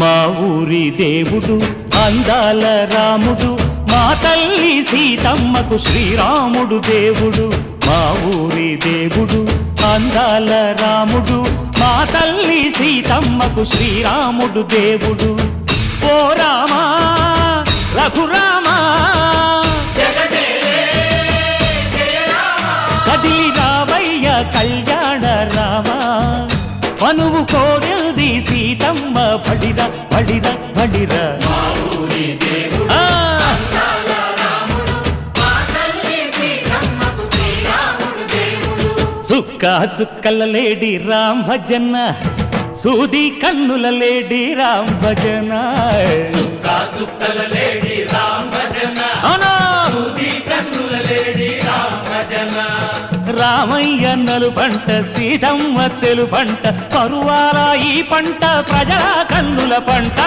మా ఊరి దేవుడు అందాల రాముడు, మా తల్లి సీతమ్మకు శ్రీరాముడు దేవుడు. మా ఊరి దేవుడు అందాల రాముడు, మా తల్లి సీతమ్మకు శ్రీరాముడు దేవుడు. ఓ రామా రఘురామా కదిలి రావయ్య కళ్యాణ రామా, మనువు కోరెల్ది సీతమ్మ బడిరా బడిరా బడిరా. చుక్క చుక్కల లేడి రామ్ భజన, సూది కన్నుల లేడి రామ్ భజన. చుక్కల లేడి రామ్ భజన, సూది కన్నుల లేడి రామ్ భజన. రామయ్య నలు పంట సీతమ్మ తెలు పంట, పరువాల ఈ పంట ప్రజల కన్నుల పంట.